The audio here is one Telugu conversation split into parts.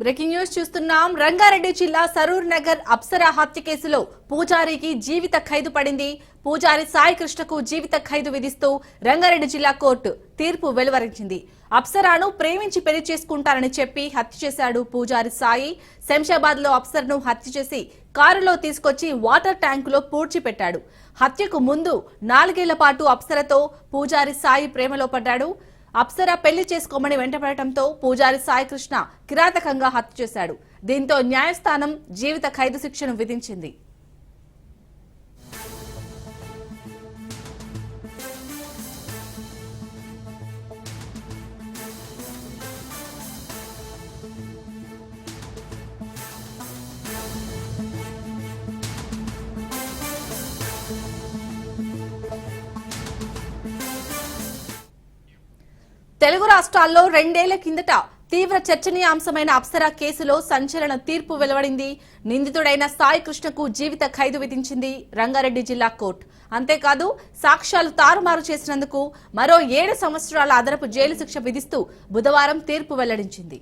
బ్రేకింగ్ న్యూస్ చూస్తున్నాం. రంగారెడ్డి జిల్లా సరూర్ నగర్ అప్సరా హత్య కేసులో పూజారికి జీవిత ఖైదు పడింది. పూజారి సాయి కృష్ణకు జీవిత ఖైదు విధిస్తూ రంగారెడ్డి జిల్లా కోర్టు తీర్పు వెలువరించింది. అప్సరాను ప్రేమించి పెళ్లి చేసుకుంటారని చెప్పి హత్య చేశాడు పూజారి సాయి. శంషాబాద్ లో అప్సరను హత్య చేసి కారులో తీసుకొచ్చి వాటర్ ట్యాంకులో పూడ్చిపెట్టాడు. హత్యకు ముందు 4 ఏళ్ల పాటు అప్సరతో పూజారి సాయి ప్రేమలో పడ్డాడు. అప్సర పెళ్లి చేసుకోమని వెంటపడటంతో పూజారి సాయి కృష్ణ కిరాతకంగా హత్య చేశాడు. దీంతో న్యాయస్థానం జీవిత ఖైదు శిక్షను విధించింది. తెలుగు రాష్ట్రాల్లో 2 ఏళ్ల కిందట తీవ్ర చర్చనీయాంశమైన అప్సరా కేసులో సంచలన తీర్పు వెలువడింది. నిందితుడైన సాయి కృష్ణకు జీవిత ఖైదు విధించింది రంగారెడ్డి జిల్లా కోర్టు. అంతేకాదు సాక్ష్యాలు తారుమారు చేసినందుకు మరో 7 సంవత్సరాల అదనపు జైలు శిక్ష విధిస్తూ బుధవారం తీర్పు వెల్లడించింది.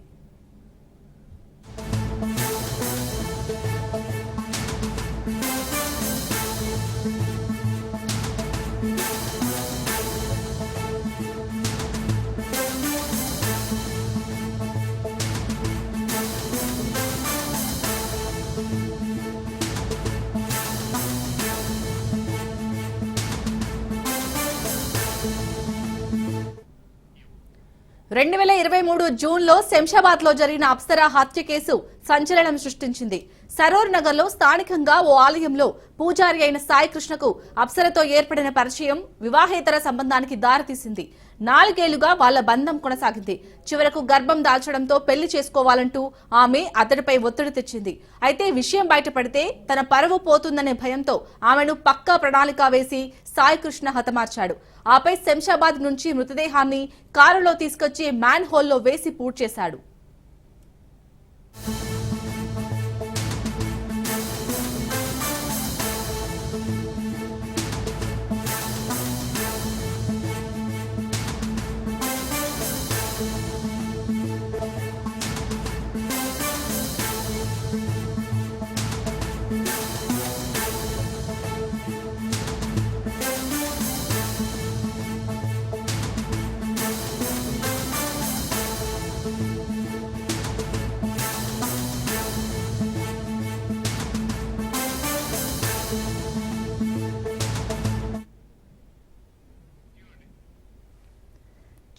రెండు 2023 జూన్లో శంషాబాద్ లో జరిగిన అప్సరా హత్య కేసు సంచలనం సృష్టించింది. సరోర్ నగర్ లో స్థానికంగా ఓ ఆలయంలో పూజారి అయిన సాయి కృష్ణకు అప్సరతో ఏర్పడిన పరిచయం వివాహేతర సంబంధానికి దారితీసింది. 4 ఏళ్లుగా వాళ్ల బంధం కొనసాగింది. చివరకు గర్భం దాల్చడంతో పెళ్లి చేసుకోవాలంటూ ఆమె అతడిపై ఒత్తిడి తెచ్చింది. అయితే విషయం బయటపడితే తన పరువు పోతుందనే భయంతో ఆమెను పక్కా ప్రణాళిక వేసి సాయి కృష్ణ హతమార్చాడు. ఆపై శంషాబాద్ నుంచి మృతదేహాన్ని కారులో తీసుకొచ్చి మ్యాన్ హోల్లో వేసి పూడ్చేశాడు.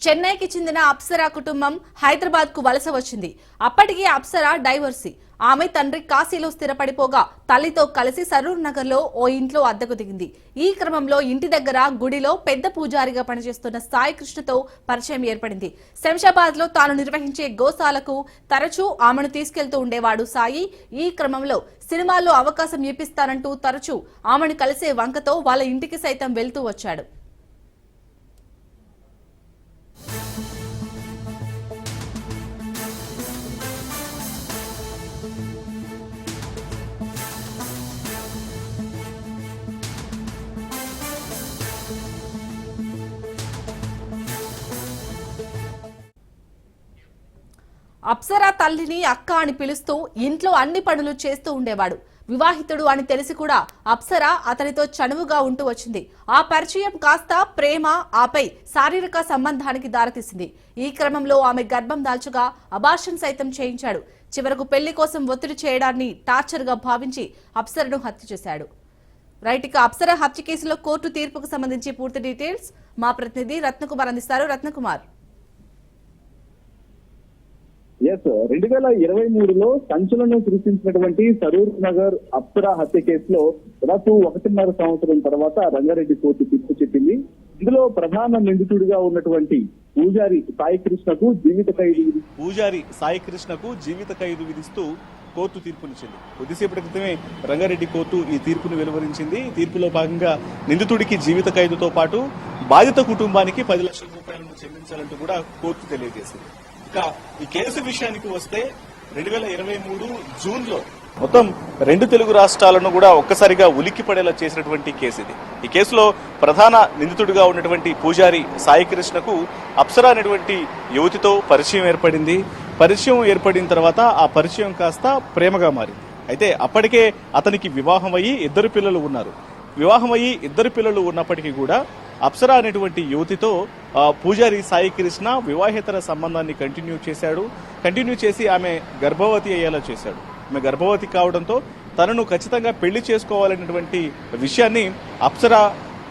చెన్నైకి చెందిన అప్సరా కుటుంబం హైదరాబాద్ కు వలస వచ్చింది. అప్పటికి అప్సరా డైవర్సీ. ఆమె తండ్రి కాశీలో స్థిరపడిపోగా తల్లితో కలిసి సరూర్ నగర్ లో ఓ ఇంట్లో అద్దెకు దిగింది. ఈ క్రమంలో ఇంటి దగ్గర గుడిలో పెద్ద పూజారిగా పనిచేస్తున్న సాయి కృష్ణతో పరిచయం ఏర్పడింది. శంషాబాద్ లో తాను నిర్వహించే గోశాలకు తరచూ ఆమెను తీసుకెళ్తూ ఉండేవాడు సాయి. ఈ క్రమంలో సినిమాల్లో అవకాశం ఇప్పిస్తానంటూ తరచూ ఆమెను కలిసే వంకతో వాళ్ళ ఇంటికి సైతం వెళ్తూ వచ్చాడు. అప్సరా తల్లిని అక్క అని పిలుస్తూ ఇంట్లో అన్ని పనులు చేస్తూ ఉండేవాడు. వివాహితుడు అని తెలిసి కూడా అప్సరా అతనితో చనువుగా ఉంటూ వచ్చింది. ఆ పరిచయం కాస్త ప్రేమ, ఆపై శారీరక సంబంధానికి దారితీసింది. ఈ క్రమంలో ఆమె గర్భం దాల్చగా అబార్షన్ సైతం చేయించాడు. చివరకు పెళ్లి కోసం ఒత్తిడి చేయడాన్ని టార్చర్ గా భావించి అప్సరను హత్య చేశాడు. రైట్, ఇక అప్సరా హత్య కేసులో కోర్టు తీర్పుకు సంబంధించి పూర్తి డీటెయిల్స్ మా ప్రతినిధి రత్నకుమార్ అందిస్తారు. రత్నకుమార్. ఎస్ 2023లో సంచలనం సృష్టించినటువంటి సరూర్ నగర్ అప్సరా హత్య కేసులో దాదాపు 1.5 సంవత్సరం తర్వాత రంగారెడ్డి కోర్టు తీర్పు చెప్పింది. ఇందులో ప్రధాన నిందితుడిగా ఉన్నటువంటి పూజారి సాయి కృష్ణకు జీవిత ఖైదు విధిస్తూ కోర్టు తీర్పునిచ్చింది. కొద్దిసేపటి క్రితమే రంగారెడ్డి కోర్టు ఈ తీర్పును వెలువరించింది. తీర్పులో భాగంగా నిందితుడికి జీవిత ఖైదుతో పాటు బాధిత కుటుంబానికి 10 లక్షల రూపాయలను చెల్లించాలంటూ కూడా కోర్టు తెలియజేసింది. ఇక ఈ కేసు విషయానికి వస్తే 2023 జూన్లో మొత్తం 2 తెలుగు రాష్ట్రాలను కూడా ఒక్కసారిగా ఉలిక్కి పడేలా చేసినటువంటి కేసు ఇది. ఈ కేసులో ప్రధాన నిందితుడిగా ఉన్నటువంటి పూజారి సాయి కృష్ణకు అప్సరా అనేటువంటి యువతితో పరిచయం ఏర్పడిన తర్వాత ఆ పరిచయం కాస్త ప్రేమగా మారింది. అయితే అప్పటికే అతనికి వివాహం అయ్యి 2 పిల్లలు ఉన్నారు. ఇద్దరు పిల్లలు ఉన్నప్పటికీ కూడా అప్సరా అనేటువంటి యువతితో పూజారి సాయి కృష్ణ వివాహేతర సంబంధాన్ని కంటిన్యూ చేసి ఆమె గర్భవతి అయ్యేలా చేశాడు. ఆమె గర్భవతి కావడంతో తనను ఖచ్చితంగా పెళ్లి చేసుకోవాలనేటువంటి విషయాన్ని అప్సరా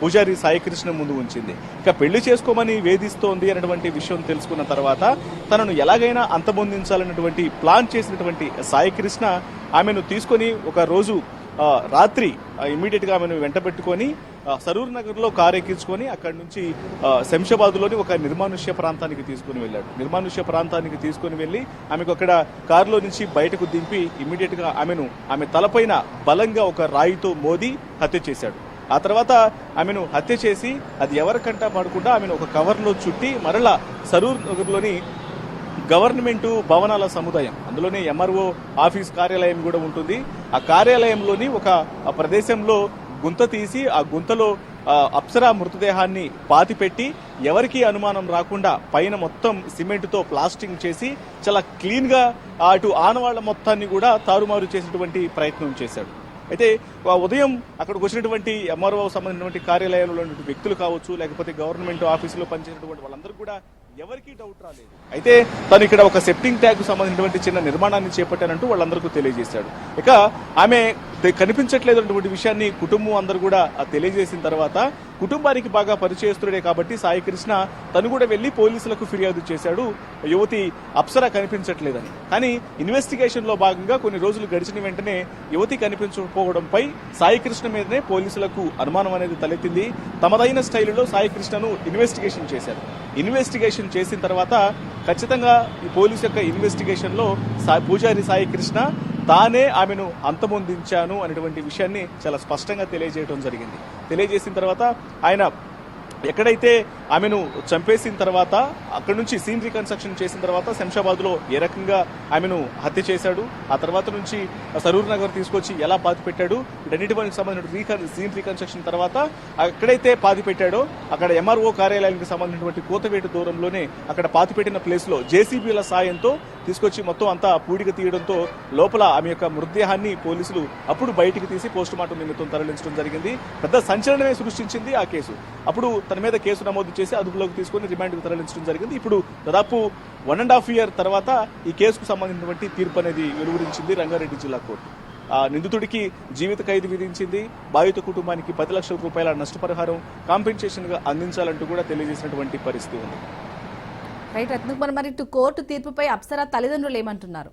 పూజారి సాయి కృష్ణ ముందు ఉంచింది. ఇక పెళ్లి చేసుకోమని వేధిస్తోంది అనేటువంటి విషయం తెలుసుకున్న తర్వాత తనను ఎలాగైనా అంతమొందించాలన్నటువంటి ప్లాన్ చేసినటువంటి సాయి కృష్ణ ఆమెను తీసుకొని ఒక రోజు రాత్రి ఇమ్మీడియట్ గా ఆమెను వెంట పెట్టుకొని సరూర్ నగర్ లో కారు ఎక్కించుకొని అక్కడి నుంచి శంషాబాద్ లోని ఒక నిర్మానుష్య ప్రాంతానికి తీసుకుని వెళ్లి ఆమెకు అక్కడ కారులో నుంచి బయటకు దింపి ఇమ్మీడియట్ గా ఆమె తలపైన బలంగా ఒక రాయితో మోది హత్య చేశాడు. ఆ తర్వాత ఆమెను హత్య చేసి అది ఎవరికంటా పడకుండా ఆమెను ఒక కవర్లో చుట్టి మరలా సరూర్ నగర్లోని గవర్నమెంట్ భవనాల సముదాయం, అందులోనే ఎంఆర్ఓ ఆఫీస్ కార్యాలయం కూడా ఉంటుంది. ఆ కార్యాలయంలోని ఒక ప్రదేశంలో గుంత తీసి ఆ గుంతలో అప్సరా మృతదేహాన్ని పాతిపెట్టి ఎవరికీ అనుమానం రాకుండా పైన మొత్తం సిమెంట్తో ప్లాస్టింగ్ చేసి చాలా క్లీన్ గా అటు ఆనవాళ్ల మొత్తాన్ని కూడా తారుమారు చేసినటువంటి ప్రయత్నం చేశాడు. అయితే ఉదయం అక్కడికి వచ్చినటువంటి ఎంఆర్ఓ సంబంధించినటువంటి కార్యాలయంలో వ్యక్తులు కావచ్చు, లేకపోతే గవర్నమెంట్ ఆఫీసులో పనిచేసినటువంటి వాళ్ళందరూ కూడా ఎవరికీ డౌట్ రాలేదు. అయితే తను ఇక్కడ ఒక సెప్టింగ్ ట్యాంక్ సంబంధించినటువంటి చిన్న నిర్మాణాన్ని చేపట్టానంటూ వాళ్ళందరికీ తెలియజేశాడు. ఇక ఆమె కనిపించట్లేదు అన్నటువంటి విషయాన్ని కుటుంబం అందరూ కూడా తెలియజేసిన తర్వాత కుటుంబానికి బాగా పరిచయస్తుడే కాబట్టి సాయి కృష్ణ తను కూడా వెళ్లి పోలీసులకు ఫిర్యాదు చేశాడు, యువతి అప్సరా కనిపించట్లేదని. కానీ ఇన్వెస్టిగేషన్ లో భాగంగా కొన్ని రోజులు గడిచిన వెంటనే యువతి కనిపించకపోవడంపై సాయి కృష్ణ మీదనే పోలీసులకు అనుమానం అనేది తలెత్తింది. తమదైన స్టైలులో సాయి కృష్ణను ఇన్వెస్టిగేషన్ చేశారు. ఇన్వెస్టిగేషన్ చేసిన తర్వాత ఖచ్చితంగా ఈ పోలీసు యొక్క ఇన్వెస్టిగేషన్ లో పూజారి సాయి కృష్ణ తానే ఆమెను అంతమొందించాను అనేటువంటి విషయాన్ని చాలా స్పష్టంగా తెలియజేసిన తర్వాత ఆయన ఎక్కడైతే ఆమెను చంపేసిన తర్వాత అక్కడి నుంచి సీన్ రీకన్స్ట్రక్షన్ చేసిన తర్వాత శంషాబాద్ లో ఏ రకంగా ఆమెను హత్య చేశాడు, ఆ తర్వాత నుంచి సరూర్ నగర్ తీసుకొచ్చి ఎలా పాతి పెట్టాడు, వీటన్నిటికి సంబంధించిన సీన్ రీకన్స్ట్రక్షన్ తర్వాత ఎక్కడైతే పాతి పెట్టాడో అక్కడ ఎంఆర్ఓ కార్యాలయానికి సంబంధించినటువంటి కోతవేటు దూరంలోనే అక్కడ పాతి పెట్టిన ప్లేస్ లో జేసీబీల సాయంతో తీసుకొచ్చి మొత్తం అంతా పూడిక తీయడంతో లోపల ఆమె యొక్క మృతదేహాన్ని పోలీసులు అప్పుడు బయటికి తీసి పోస్ట్ మార్టం నిమిత్తం తరలించడం జరిగింది. పెద్ద సంచలనమే సృష్టించింది ఆ కేసు. అప్పుడు తన మీద కేసు నమోదు చేసి అదుపులోకి తీసుకుని రిమాండ్కు తరలించడం జరిగింది. ఇప్పుడు దాదాపు 1.5 year తర్వాత ఈ కేసుకు సంబంధించినటువంటి తీర్పు అనేది వెలువరించింది రంగారెడ్డి జిల్లా కోర్టు. నిందితుడికి జీవిత ఖైదు విధించింది. బాధిత కుటుంబానికి 10 లక్షల రూపాయల నష్టపరిహారం కాంపెన్సేషన్ గా అందించాలంటూ కూడా తెలియజేసినటువంటి పరిస్థితి ఉంది. రైట్ రత్నకుమార్, మరి ఇటు కోర్టు తీర్పుపై అప్సరా తల్లిదండ్రులు ఏమంటున్నారు?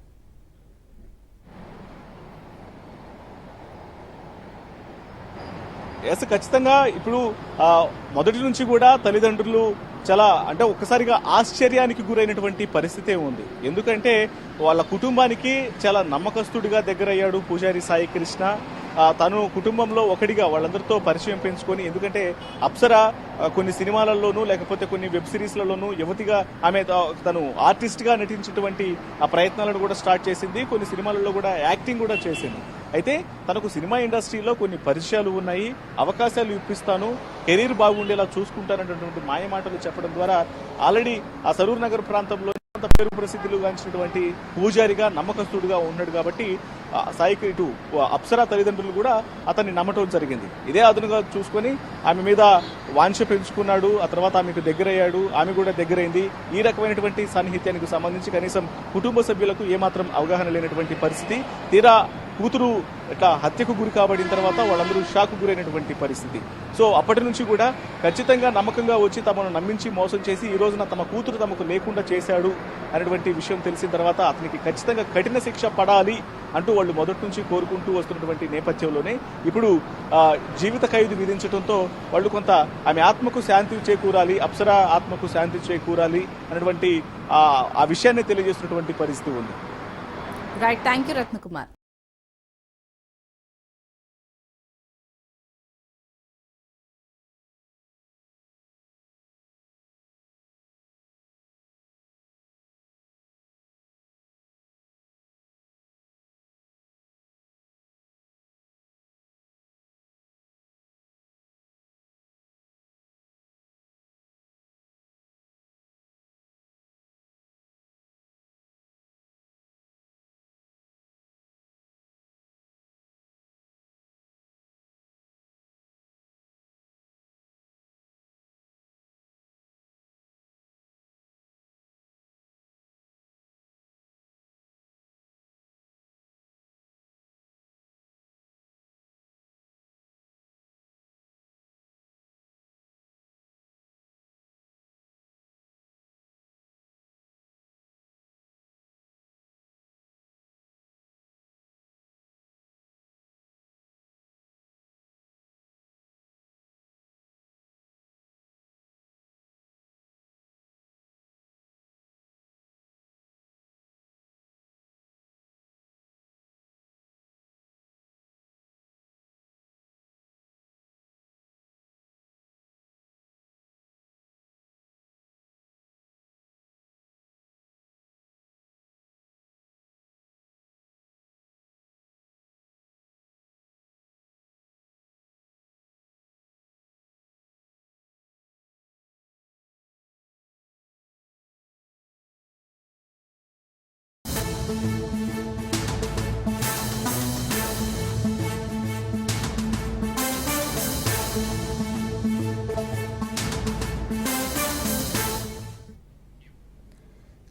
ఖచ్చితంగా ఇప్పుడు మొదటి నుంచి కూడా తల్లిదండ్రులు చాలా ఒక్కసారిగా ఆశ్చర్యానికి గురైనటువంటి పరిస్థితే ఉంది. ఎందుకంటే వాళ్ళ కుటుంబానికి చాలా నమ్మకస్తుడిగా దగ్గరయ్యాడు పూజారి సాయి కృష్ణ. తను కుటుంబంలో ఒకటిగా వాళ్ళందరితో పరిచయం పెంచుకొని, ఎందుకంటే అప్సరా కొన్ని సినిమాలలోనూ లేకపోతే కొన్ని వెబ్ సిరీస్లలోనూ యువతిగా ఆమె తను ఆర్టిస్ట్ గా నటించినటువంటి ఆ ప్రయత్నాలను కూడా స్టార్ట్ చేసింది. కొన్ని సినిమాలలో కూడా యాక్టింగ్ కూడా చేసింది. అయితే తనకు సినిమా ఇండస్ట్రీలో కొన్ని పరిచయాలు ఉన్నాయి, అవకాశాలు ఇప్పిస్తాను, కెరీర్ బాగుండేలా చూసుకుంటానన్నటువంటి మాయమాటలు చెప్పడం ద్వారా ఆల్రెడీ ఆ సరూర్ నగర్ ప్రాంతంలో పేరు ప్రసిద్ధులు గాంచినటువంటి పూజారిగా నమ్మకస్తుడుగా ఉన్నాడు కాబట్టి సాయికి ఇటు అప్సరా తల్లిదండ్రులు కూడా అతన్ని నమ్మటం జరిగింది. ఇదే అదునుగా చూసుకొని ఆమె మీద వాంఛ పెంచుకున్నాడు. ఆ తర్వాత ఆమెకు దగ్గరయ్యాడు, ఆమె కూడా దగ్గరైంది. ఈ రకమైనటువంటి సాన్నిహిత్యానికి సంబంధించి కనీసం కుటుంబ సభ్యులకు ఏమాత్రం అవగాహన లేనటువంటి పరిస్థితి. తీరా కూతురు ఇట్లా హత్యకు గురి కాబడిన తర్వాత వాళ్ళందరూ షాకు గురైనటువంటి పరిస్థితి. సో అప్పటి నుంచి కూడా ఖచ్చితంగా నమ్మకంగా వచ్చి తమను నమ్మించి మోసం చేసి ఈ రోజున తమ కూతురు తమకు లేకుండా చేశాడు అనేటువంటి విషయం తెలిసిన తర్వాత అతనికి ఖచ్చితంగా కఠిన శిక్ష పడాలి అంటూ వాళ్ళు మొదటి నుంచి కోరుకుంటూ వస్తున్నటువంటి నేపథ్యంలోనే ఇప్పుడు జీవిత ఖైదు విధించడంతో వాళ్ళు కొంత ఆమె ఆత్మకు శాంతి చేకూరాలి, అప్సరా ఆత్మకు శాంతి చేకూరాలి అనేటువంటి ఆ విషయాన్ని తెలియజేస్తున్నటువంటి పరిస్థితి ఉంది. Right, thank you Ratnakumar.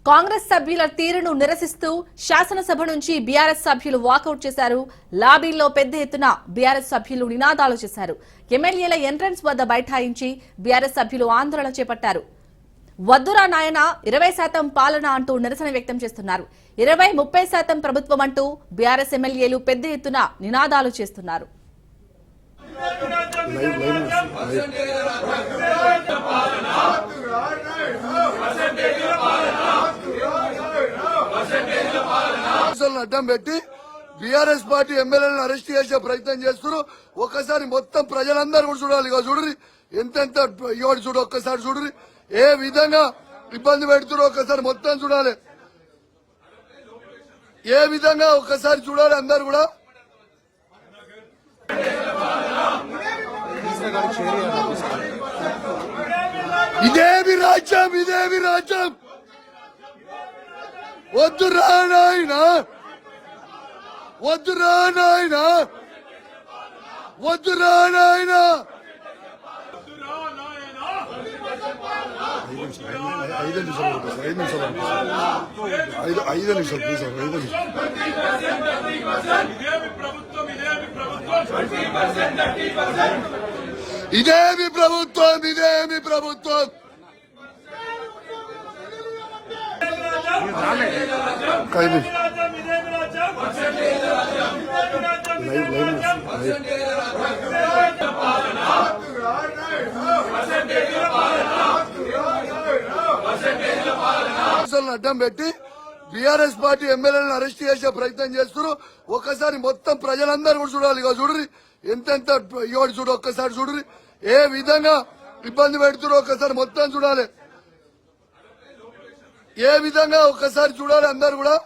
Congress సభ్యుల తీరును నిరసిస్తూ శాసనసభ నుంచి బీఆర్ఎస్ సభ్యులు వాకౌట్ చేశారు. లాబీల్లో పెద్ద ఎత్తున బీఆర్ఎస్ సభ్యులు నినాదాలు చేశారు. ఎమ్మెల్యేల ఎంట్రన్స్ వద్ద బైఠాయించి బీఆర్ఎస్ సభ్యులు ఆందోళన చేపట్టారు. వద్దురా నాయన 20% పాలన అంటూ నిరసన వ్యక్తం చేస్తున్నారు. 20-30% ప్రభుత్వం అంటూ బీఆర్ఎస్ ఎమ్మెల్యేలు పెద్ద ఎత్తున నినాదాలు చేస్తున్నారు. అడ్డం పెట్టి బీఆర్ఎస్ పార్టీ ఎమ్మెల్యేలను అరెస్ట్ చేసే ప్రయత్నం చేస్తున్నారు. ఒక్కసారి మొత్తం ప్రజలందరూ కూడా చూడాలి. ఇక చూడరి ఎంతెంత ఇవాడు చూడు, ఒక్కసారి చూడరి ఏ విధంగా ఇబ్బంది పెడుతున్నారు. ఒక్కసారి మొత్తం చూడాలి, ఏ విధంగా ఒక్కసారి చూడాలి అందరు కూడా. ఇదేమి రాజ్యం, ఇదేమి రాజ్యం. వద్దురా నాయనా, వద్దురా నాయనా, వద్దురా నాయనా. 5 నిమిషాలు ప్లీజ్. ఇదేమి ప్రభుత్వం, ఇదేమి ప్రభుత్వం. అడ్డం పెట్టి బీఆర్ఎస్ పార్టీ ఎమ్మెల్యేలను అరెస్ట్ చేసే ప్రయత్నం చేస్తున్నారు. ఒక్కసారి మొత్తం ప్రజలందరూ కూడా చూడాలి. ఇక చూడరి ఎంతెంత ఇవాడు చూడు, ఒక్కసారి చూడరి ఏ విధంగా ఇబ్బంది పెడుతున్నారు. ఒక్కసారి మొత్తం చూడాలి, ఏ విధంగా ఒక్కసారి చూడాలి అందరు కూడా.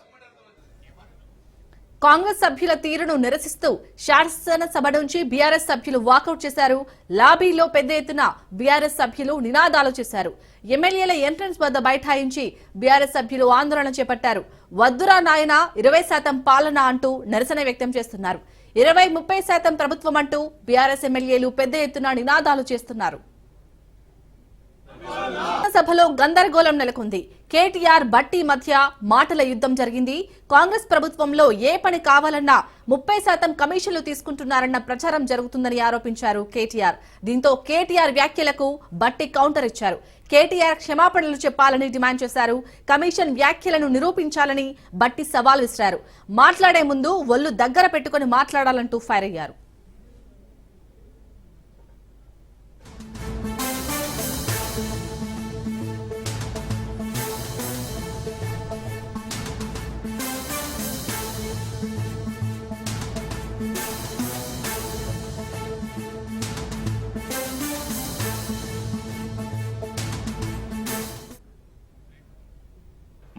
కాంగ్రెస్ సభ్యుల తీరును నిరసిస్తూ శాసనసభ నుంచి బీఆర్ఎస్ సభ్యులు వాకౌట్ చేశారు. లాబీలో పెద్ద ఎత్తున బీఆర్ఎస్ సభ్యులు నినాదాలు చేశారు. ఎమ్మెల్యేల ఎంట్రన్స్ వద్ద బైఠాయించి బీఆర్ఎస్ సభ్యులు ఆందోళన చేపట్టారు. వద్దురా నాయన 20% పాలన అంటూ నిరసన వ్యక్తం చేస్తున్నారు. 20-30% ప్రభుత్వం అంటూ బీఆర్ఎస్ ఎమ్మెల్యేలు పెద్ద ఎత్తున నినాదాలు చేస్తున్నారు. సభలో గందరగోళం నెలకొంది. కేటీఆర్ బట్టి మధ్య మాటల యుద్ధం జరిగింది. కాంగ్రెస్ ప్రభుత్వంలో ఏ పని కావాలన్నా 30% కమిషన్లు తీసుకుంటున్నారన్న ప్రచారం జరుగుతుందని ఆరోపించారు కేటీఆర్. దీంతో కేటీఆర్ వ్యాఖ్యలకు బట్టి కౌంటర్ ఇచ్చారు. కేటీఆర్ క్షమాపణలు చెప్పాలని డిమాండ్ చేశారు. కమిషన్ వ్యాఖ్యలను నిరూపించాలని బట్టి సవాల్ విసిరారు. మాట్లాడే ముందు ఒళ్ళు దగ్గర పెట్టుకుని మాట్లాడాలంటూ ఫైర్ అయ్యారు.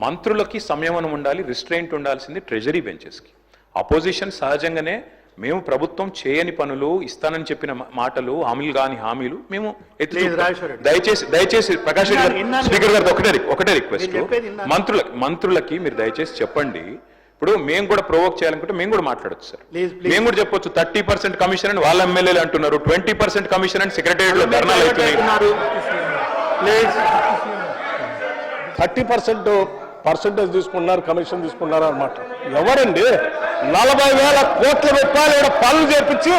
మంత్రులకి సంయమనం ఉండాలి, రిస్ట్రెయింట్ ఉండాల్సింది ట్రెజరీ బెంచెస్కి. అపోజిషన్ సహజంగానే మేము ప్రభుత్వం చేయని పనులు, ఇస్తానని చెప్పిన మాటలు, హామీలు మేము దయచేసి ప్రకాష్ రెడ్డి గారు, స్పీకర్ గారు ఒకటే రిక్వెస్ట్, మంత్రులకి మీరు దయచేసి చెప్పండి. ఇప్పుడు మేము కూడా ప్రొవోక్ చేయాలనుకుంటే మేము కూడా మాట్లాడచ్చు సార్. మేము కూడా చెప్పొచ్చు 30% కమిషన్ అని వాళ్ళ ఎమ్మెల్యేలు అంటున్నారు, 20% కమిషన్ అని సెక్రటేరియట్ లో ధర్నాలు అవుతున్నాయి. 30% పర్సెంటేజ్ తీసుకున్నారు, కమిషన్ తీసుకున్నారు అన్నమాట. ఎవరండి 40,000 కోట్ల రూపాయలు పనులు చేపించి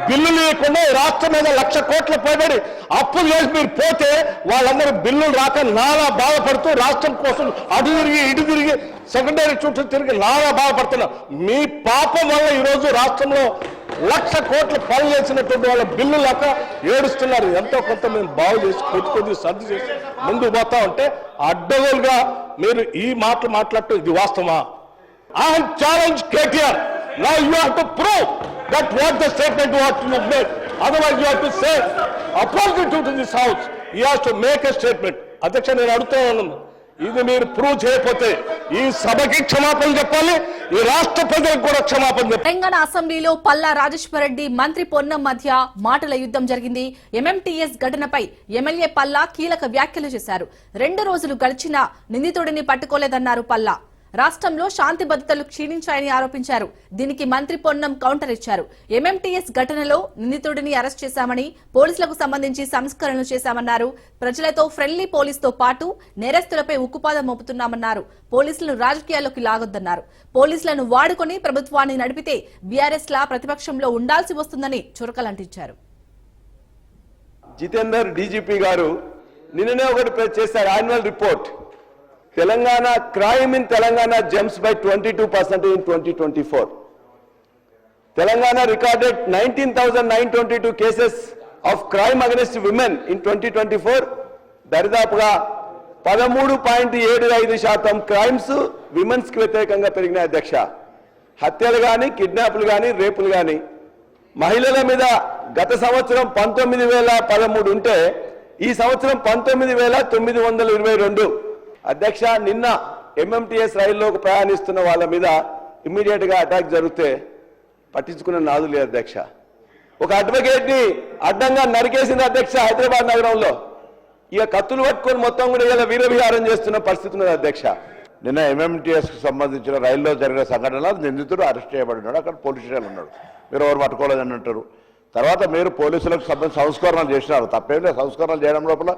బిల్లు లేకుండా రాష్ట్రం మీద 1,00,000 కోట్ల పైబడి అప్పులు చేసి మీరు పోతే వాళ్ళందరూ బిల్లులు రాక నానా బాధపడుతూ రాష్ట్రం కోసం అటు తిరిగి ఇటు తిరిగి సెకండరీ చుట్టూ తిరిగి నానా బాధపడుతున్నారు. మీ పాపం వల్ల ఈరోజు రాష్ట్రంలో 1,00,000 కోట్ల పనులు చేసినటువంటి వాళ్ళ బిల్లు లేక ఏడుస్తున్నారు. ఎంతో కొంత మేము బాగు చేసి కొద్ది సర్ది చేసి ముందుకు పోతా ఉంటే అడ్డగోలుగా మీరు ఈ మాటలు మాట్లాడటం ఇది వాస్తవమా? I have challenged KTR. Now you have to prove that what the statement what you have made. Otherwise you have to say opposite to this house. He has to make a statement. అధ్యక్ష నేను అడుగుతా ఉన్నాను, ఇది మీరు ప్రూవ్ చేయకపోతే ఈ సభకి క్షమాపణ చెప్పాలి, ఈ రాష్ట్ర ప్రజలకు కూడా క్షమాపణ చెప్పాలి. తెలంగాణ అసెంబ్లీలో పల్లా రాజేశ్వర్ రెడ్డి, మంత్రి పొన్నం మధ్య మాటల యుద్ధం జరిగింది. ఎంఎంటీఎస్ ఘటనపై ఎమ్మెల్యే పల్లా కీలక వ్యాఖ్యలు చేశారు. 2 రోజులు గడిచినా నిందితుడిని పట్టుకోలేదన్నారు పల్లా. రాష్ట్రంలో శాంతి భద్రతలు క్షీణించాయని ఆరోపించారు. దీనికి మంత్రి పొన్నం కౌంటర్ ఇచ్చారు. ఎంఎంటీఎస్ ఘటనలో నిందితుడిని అరెస్ట్ చేశామని, పోలీసులకు సంబంధించి సంస్కరణలు చేశామన్నారు. ప్రజలతో ఫ్రెండ్లీ పోలీసుతో పాటు నేరస్తులపై ఉక్కుపాదం మోపుతున్నామన్నారు. పోలీసులను రాజకీయాల్లోకి లాగొద్దన్నారు. పోలీసులను వాడుకొని ప్రభుత్వాన్ని నడిపితే బీఆర్ఎస్ లా ప్రతిపక్షంలో ఉండాల్సి వస్తుందని చురకలంటించారు. జితేందర్ డీజీపీ గారు నిన్ననే ఒకటి చేశారు annual report. Telangana crime in Telangana jumps by 22% in 2024. Telangana recorded 19,922 cases of crime against women in 2024. దరిదాపుగా 13.75% క్రైమ్స్ విమెన్స్ కి వ్యతిరేకంగా పెరిగిన అధ్యక్ష. హత్యలు కానీ, కిడ్నాప్లు కానీ, రేపులు కానీ మహిళల మీద గత సంవత్సరం 19,013 ఉంటే ఈ సంవత్సరం 19,922. అధ్యక్ష నిన్న ఎంఎంటీఎస్ రైల్లోకి ప్రయాణిస్తున్న వాళ్ళ మీద ఇమ్మీడియట్ గా అటాక్ జరిగితే పట్టించుకున్న నాదు లేదు అధ్యక్ష. ఒక అడ్వకేట్ ని అడ్డంగా నరికేసింది అధ్యక్ష హైదరాబాద్ నగరంలో. ఇక కత్తులు పట్టుకొని మొత్తం కూడా ఇలా వీరవిహారం చేస్తున్న పరిస్థితి ఉన్నది అధ్యక్ష. నిన్న ఎంఎంటీఎస్ కు సంబంధించిన రైల్లో జరిగిన సంఘటనలో నిందితుడు అరెస్ట్ చేయబడినాడు. అక్కడ పోలీస్ స్టేషన్ ఉన్నాడు. మీరు ఎవరు పట్టుకోలేదని అంటారు. తర్వాత మీరు పోలీసులకు సంబంధించి సంస్కరణలు చేసినారు. తప్పేం లేదు, సంస్కరణలు చేయడం లోపల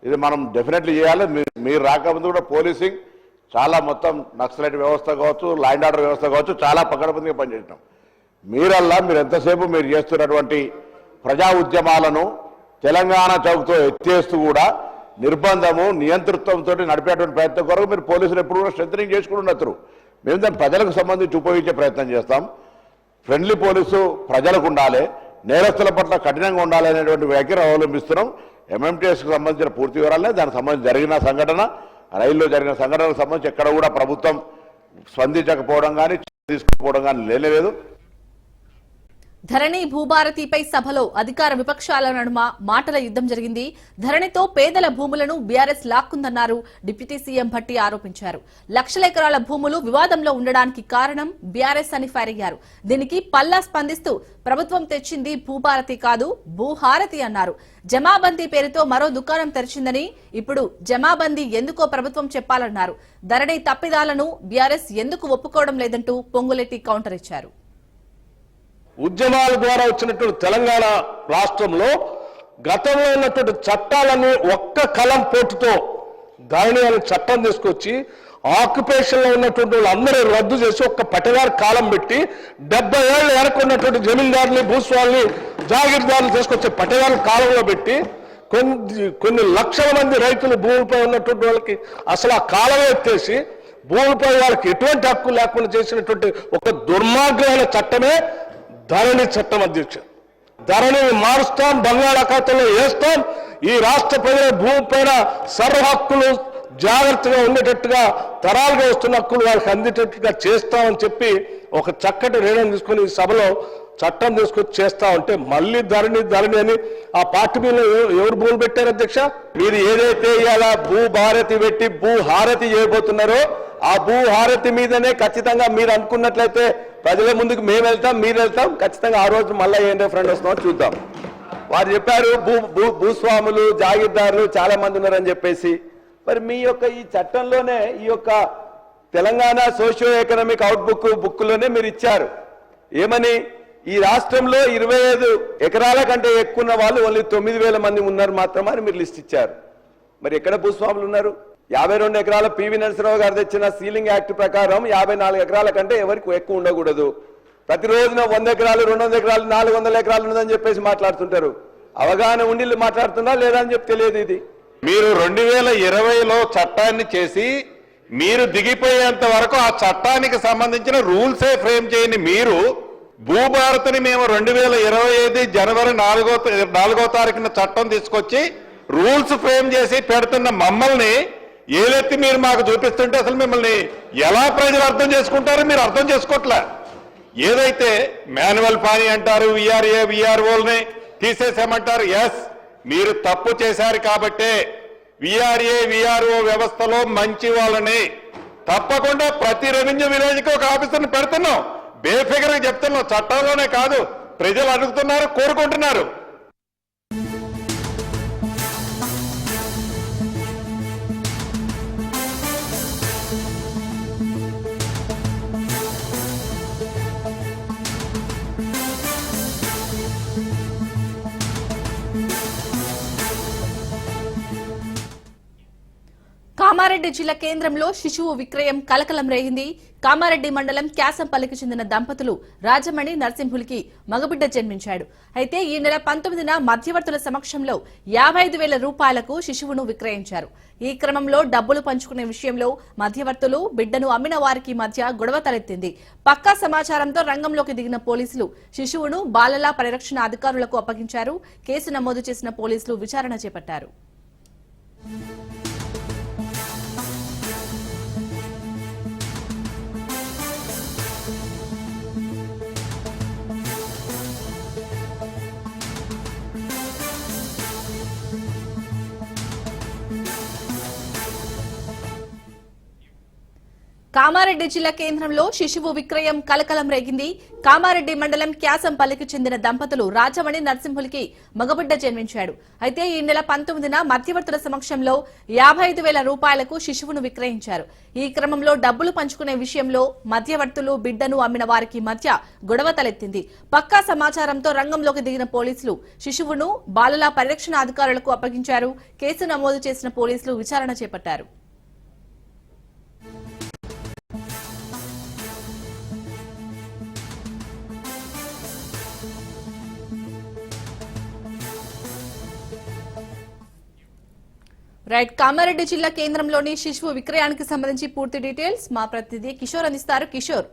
ఇది మనం డెఫినెట్లీ చేయాలి. మీరు రాకముందు కూడా పోలీసింగ్ చాలా మొత్తం నక్సలైట్ వ్యవస్థ కావచ్చు, లా అండ్ ఆర్డర్ వ్యవస్థ కావచ్చు, చాలా పకడ్బందీగా పనిచేసినాం. మీరు ఎంతసేపు మీరు చేస్తున్నటువంటి ప్రజా ఉద్యమాలను తెలంగాణ చౌక్తో ఎత్తేస్తూ కూడా నిర్బంధము, నియంతృత్వంతో నడిపేటువంటి ప్రయత్నం కొరకు మీరు పోలీసులు ఎప్పుడు కూడా స్ట్రెంథనింగ్ చేసుకుని ఉండరు. మేము దాన్ని ప్రజలకు సంబంధించి ఉపయోగించే ప్రయత్నం చేస్తాం. ఫ్రెండ్లీ పోలీసు ప్రజలకు ఉండాలి, నేరస్తుల పట్ల కఠినంగా ఉండాలి అనేటువంటి వ్యాఖ్యలు అవలంబిస్తున్నాం. ఎంఎంటీఎస్కి సంబంధించిన పూర్తి వివరాలనే, దానికి సంబంధించి జరిగిన సంఘటన, రైల్లో జరిగిన సంఘటనకు సంబంధించి ఎక్కడ కూడా ప్రభుత్వం స్పందించకపోవడం కానీ తీసుకోకపోవడం కానీ లేదు. ధరణి భూభారతిపై సభలో అధికార విపక్షాల నడుమ మాటల యుద్ధం జరిగింది. ధరణితో పేదల భూములను బీఆర్ఎస్ లాక్కుందన్నారు డిప్యూటీ సీఎం భట్టి ఆరోపించారు. లక్షల ఎకరాల భూములు వివాదంలో ఉండడానికి కారణం బీఆర్ఎస్ అని ఫైర్ అయ్యారు. దీనికి పల్లా స్పందిస్తూ ప్రభుత్వం తెచ్చింది భూభారతి కాదు, భూహారతి అన్నారు. జమాబందీ పేరుతో మరో దుకాణం తెరిచిందని, ఇప్పుడు జమాబందీ ఎందుకో ప్రభుత్వం చెప్పాలన్నారు. ధరణి తప్పిదాలను బీఆర్ఎస్ ఎందుకు ఒప్పుకోవడం లేదంటూ పొంగులెట్టి కౌంటర్ ఇచ్చారు. ఉద్యమాల ద్వారా వచ్చినటువంటి తెలంగాణ రాష్ట్రంలో గతంలో ఉన్నటువంటి చట్టాలని ఒక్క కలం పోటుతో ధరణి అనే చట్టం తీసుకొచ్చి ఆక్యుపేషన్ లో ఉన్నటువంటి వాళ్ళందరూ రద్దు చేసి ఒక్క పట్టగారు కాలం పెట్టి 70 ఏళ్ళు వెనక్కున్నటువంటి జమీందారుని భూస్వామిని జాగీర్దారులు తీసుకొచ్చే పట్టగారు కాలంలో పెట్టి కొన్ని లక్షల మంది రైతులు భూమిపై ఉన్నటువంటి వాళ్ళకి అసలు ఆ కాలం ఎత్తేసి భూమిపై వాళ్ళకి ఎటువంటి హక్కు లేకుండా చేసినటువంటి ఒక దుర్మార్గమైన చట్టమే ధరణి చట్టం. అధ్యక్ష, ధరణిని మారుస్తాం, బంగాళాఖాతంలో వేస్తాం, ఈ రాష్ట్ర ప్రజల భూమి పైన సర్వ హక్కులు జాగ్రత్తగా ఉండేటట్టుగా తరాలుగా వస్తున్న హక్కులు వాళ్ళకి అందేటట్టుగా చేస్తామని చెప్పి ఒక చక్కటి నిర్ణయం తీసుకుని ఈ సభలో చట్టం తీసుకొచ్చి చేస్తా ఉంటే మళ్ళీ ధరణి అని ఆ పార్టీ మీద ఎవరు భూములు పెట్టారు అధ్యక్ష? మీరు ఏదైతే ఇవాళ భూ భారతి పెట్టి భూ హారతి చేయబోతున్నారో ఆ భూ హారతి మీదనే ఖచ్చితంగా మీరు అనుకున్నట్లయితే ప్రజల ముందుకు మేము వెళ్తాం, మీరు వెళ్తాం, ఖచ్చితంగా ఆ రోజు మళ్ళీ ఏం రెఫరెండ్ వస్తామో చూద్దాం. వారు చెప్పారు భూస్వాములు జాగీర్దారులు చాలా మంది ఉన్నారని చెప్పేసి. మరి మీ యొక్క ఈ చట్టంలోనే ఈ యొక్క తెలంగాణ సోషియో ఎకనామిక్ అవుట్బుక్ బుక్లోనే మీరు ఇచ్చారు ఏమని, ఈ రాష్ట్రంలో 25 ఎకరాల కంటే ఎక్కువ ఉన్న వాళ్ళు ఓన్లీ 9,000 మంది ఉన్నారు మాత్రమే మీరు లిస్ట్ ఇచ్చారు. మరి ఎక్కడ భూస్వాములు ఉన్నారు? 52 ఎకరాల పివి నరసింహరావు గారు తెచ్చిన సీలింగ్ యాక్ట్ ప్రకారం 54 ఎకరాల కంటే ఎవరికి ఎక్కువ ఉండకూడదు. ప్రతిరోజున 100 ఎకరాలు 200 ఎకరాలు 400 ఎకరాలు ఉన్నదని చెప్పేసి మాట్లాడుతుంటారు. అవగాహన ఉండి మాట్లాడుతున్నా లేదా అని చెప్పి తెలియదు. ఇది మీరు 2020లో చట్టాన్ని చేసి మీరు దిగిపోయేంత వరకు ఆ చట్టానికి సంబంధించిన రూల్సే ఫ్రేమ్ చేయని మీరు భూభారతిని మేము 2025 జనవరి 4వ తారీఖున చట్టం తీసుకొచ్చి రూల్స్ ఫ్రేమ్ చేసి పెడుతున్న మమ్మల్ని ఏదెత్తి మీరు మాకు చూపిస్తుంటే అసలు మిమ్మల్ని ఎలా ప్రజలు అర్థం చేసుకుంటారో మీరు అర్థం చేసుకోవట్లే. ఏదైతే మాన్యువల్ పానీ అంటారు, విఆర్ఏ విఆర్ఓల్ని తీసేసామంటారు. ఎస్, మీరు తప్పు చేశారు కాబట్టే విఆర్ఏ విఆర్ఓ వ్యవస్థలో మంచి వాళ్ళని తప్పకుండా ప్రతి రెవెన్యూ విలేజ్కి ఒక ఆఫీసర్ని పెడుతున్నాం. బేఫిగర్గా చెప్తున్నాం, చట్టాల్లోనే కాదు, ప్రజలు అడుగుతున్నారు, కోరుకుంటున్నారు. కామారెడ్డి జిల్లా కేంద్రంలో శిశువు విక్రయం కలకలం రేగింది. కామారెడ్డి మండలం క్యాసంపల్లికి చెందిన దంపతులు రాజమణి నరసింహులకి మగబిడ్డ జన్మించాడు. అయితే ఈ నెల 19న మధ్యవర్తుల సమక్షంలో 55,000 రూపాయలకు శిశువును విక్రయించారు. ఈ క్రమంలో డబ్బులు పంచుకునే విషయంలో మధ్యవర్తులు బిడ్డను అమ్మిన వారికి మధ్య గొడవ తలెత్తింది. పక్కా సమాచారంతో రంగంలోకి దిగిన పోలీసులు శిశువును బాలల పరిరక్షణ అధికారులకు అప్పగించారు. కేసు నమోదు చేసిన పోలీసులు విచారణ చేపట్టారు. కామారెడ్డి జిల్లా కేంద్రంలో శిశువు విక్రయం కలకలం రేగింది. కామారెడ్డి మండలం క్యాసంపల్లికి చెందిన దంపతులు రాజమణి నరసింహులకి మగబిడ్డ జన్మించాడు. అయితే ఈ నెల 19న మధ్యవర్తుల సమక్షంలో 55,000 రూపాయలకు శిశువును విక్రయించారు. ఈ క్రమంలో డబ్బులు పంచుకునే విషయంలో మధ్యవర్తులు బిడ్డను అమ్మిన వారికి మధ్య గొడవ తలెత్తింది. పక్కా సమాచారంతో రంగంలోకి దిగిన పోలీసులు శిశువును బాలల పరిరక్షణ అధికారులకు అప్పగించారు. కేసు నమోదు చేసిన పోలీసులు విచారణ చేపట్టారు. రైట్, కామారెడ్డి జిల్లా కేంద్రంలోని శిశువు విక్రయానికి సంబంధించి పూర్తి డీటెయిల్స్ మా ప్రతినిధి కిషోర్ అందిస్తారు. కిషోర్,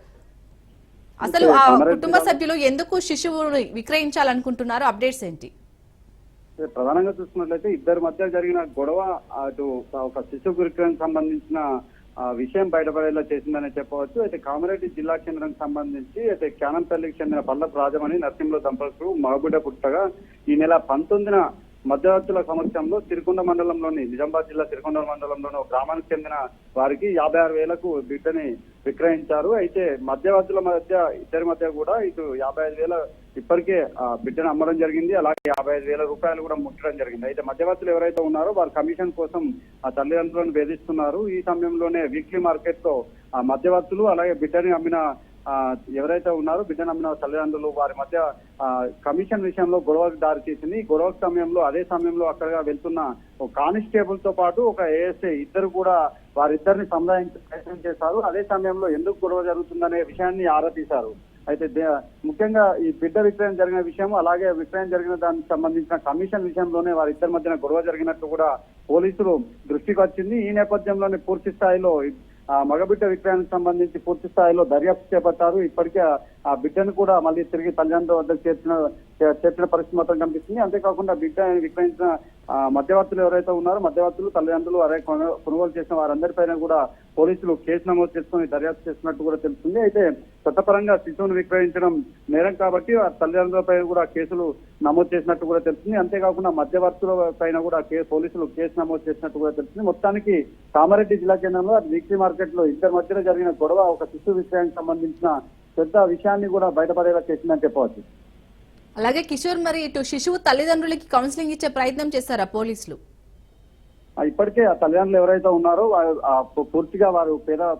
అసలు ఆ కుటుంబ సభ్యులు ఎందుకు శిశువుని విక్రయించాలనుకుంటున్నారు? అప్డేట్స్ ఏంటి? ప్రధానంగా చూసుకున్నట్లయితే ఇద్దరి మధ్య జరిగిన గొడవ అటు ఒక శిశువు విక్రయానికి సంబంధించిన విషయం బయటపడేలా చేసిందని చెప్పవచ్చు. అయితే కామారెడ్డి జిల్లా కేంద్రానికి సంబంధించి అయితే క్యానంపల్లికి చెందిన పల్లపు రాజమణి నరసింహుల దంపతులు మగబిడ్డ పుట్టగా ఈ నెల 19న మధ్యవర్తుల సమక్షంలో సిరికొండ మండలంలోని నిజామాబాద్ జిల్లా సిరికొండ మండలంలోని ఒక గ్రామానికి చెందిన వారికి 56,000కు బిడ్డని విక్రయించారు. అయితే మధ్యవర్తుల మధ్య ఇద్దరి మధ్య కూడా ఇటు 55,000 ఇప్పటికే బిడ్డను అమ్మడం జరిగింది. అలాగే 55,000 రూపాయలు కూడా ముట్టడం జరిగింది. అయితే మధ్యవర్తులు ఎవరైతే ఉన్నారో వారు కమిషన్ కోసం ఆ తల్లిదండ్రులను వేధిస్తున్నారు. ఈ సమయంలోనే వీక్లీ మార్కెట్ లో ఆ మధ్యవర్తులు అలాగే బిడ్డని అమ్మిన ఎవరైతే ఉన్నారో బిడ్డ నమ్మిన తల్లిదండ్రులు వారి మధ్య కమిషన్ విషయంలో గొడవకు దారి తీసింది. ఈ గొడవ సమయంలో అదే సమయంలో అక్కడగా వెళ్తున్న ఒక కానిస్టేబుల్ తో పాటు ఒక ఏఎస్ఐ ఇద్దరు కూడా వారిద్దరిని సంధానించే ప్రయత్నం చేశారు. అదే సమయంలో ఎందుకు గొడవ జరుగుతుందనే విషయాన్ని ఆరా తీశారు. అయితే ముఖ్యంగా ఈ బిడ్డ విక్రయం జరిగిన విషయం అలాగే విక్రయం జరిగిన దానికి సంబంధించిన కమిషన్ విషయంలోనే వారిద్దరి మధ్యన గొడవ జరిగినట్టు కూడా పోలీసులు దృష్టికి వచ్చింది. ఈ నేపథ్యంలోనే పూర్తి స్థాయిలో మగబిడ్డ విక్రయానికి సంబంధించి పూర్తి స్థాయిలో దర్యాప్తు చేపట్టారు. ఇప్పటికే ఆ బిడ్డను కూడా మళ్ళీ తిరిగి తల్లిదండ్రుల వద్దకు చేర్చిన పరిస్థితి మాత్రం కనిపిస్తుంది. అంతేకాకుండా బిడ్డ విక్రయించిన మధ్యవర్తులు ఎవరైతే ఉన్నారో మధ్యవర్తులు తల్లిదండ్రులు కొనుగోలు చేసిన వారందరిపైన కూడా పోలీసులు కేసు నమోదు చేసుకుని దర్యాప్తు చేస్తున్నట్టు కూడా తెలుస్తుంది. అయితే చట్టపరంగా శిశువును విక్రయించడం నేరం కాబట్టి ఆ తల్లిదండ్రులపై కూడా కేసులు నమోదు చేసినట్టు కూడా తెలుస్తుంది. అంతేకాకుండా మధ్యవర్తుల పైన కూడా పోలీసులు కేసు నమోదు చేసినట్టు కూడా తెలుస్తుంది. మొత్తానికి కామారెడ్డి జిల్లా కేంద్రంలో వీక్లీ మార్కెట్ లో ఇద్దరి మధ్యలో జరిగిన గొడవ ఒక శిశువు విక్రయానికి సంబంధించిన పెద్ద విషయాన్ని కూడా బయటపడేలా చేసిందని చెప్పవచ్చు. అలాగే కిషోర్, మరి ఇటు శిశువు తల్లిదండ్రులకి కౌన్సిలింగ్ ఇచ్చే ప్రయత్నం చేశారా పోలీసులు? ఇప్పటికే ఆ తల్లిదండ్రులు ఎవరైతే ఉన్నారో పూర్తిగా వారు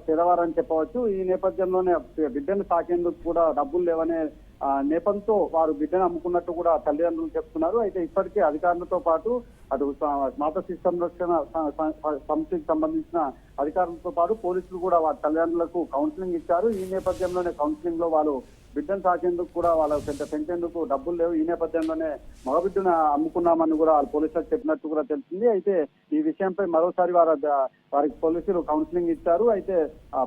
పేదవారని చెప్పవచ్చు. ఈ నేపథ్యంలోనే బిడ్డను సాకేందుకు కూడా డబ్బులు లేవనే నేపథ్యంతో వారు బిడ్డను అమ్ముకున్నట్టు కూడా తల్లిదండ్రులు చెప్తున్నారు. అయితే ఇప్పటికే అధికారులతో పాటు అటు మాతా శిశు సంరక్షణ సంస్థకి సంబంధించిన అధికారులతో పాటు పోలీసులు కూడా వారి తల్లిదండ్రులకు కౌన్సిలింగ్ ఇచ్చారు. ఈ నేపథ్యంలోనే కౌన్సిలింగ్ లో వాళ్ళు బిడ్డను సాకేందుకు కూడా వాళ్ళ పెంచేందుకు డబ్బులు లేవు. ఈ నేపథ్యంలోనే మగబిడ్డను అమ్ముకున్నామని కూడా వాళ్ళు పోలీసులకు చెప్పినట్టు కూడా తెలిసింది. అయితే ఈ విషయంపై మరోసారి వారికి పోలీసులు కౌన్సిలింగ్ ఇచ్చారు. అయితే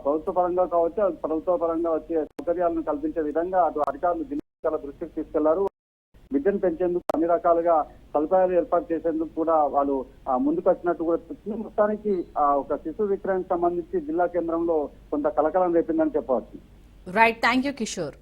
ప్రభుత్వ పరంగా కావచ్చు, ప్రభుత్వ పరంగా వచ్చే సౌకర్యాలను కల్పించే విధంగా అటు అధికారులు జిల్లా దృష్టికి తీసుకెళ్లారు. బిడ్డను పెంచేందుకు అన్ని రకాలుగా సదుపాయాలు ఏర్పాటు చేసేందుకు కూడా వాళ్ళు ముందుకు వచ్చినట్టు కూడా తెలుస్తుంది. మొత్తానికి ఒక శిశు విక్రయానికి సంబంధించి జిల్లా కేంద్రంలో కొంత కలకలం రేపిందని చెప్పవచ్చు. Right, thank you Kishore.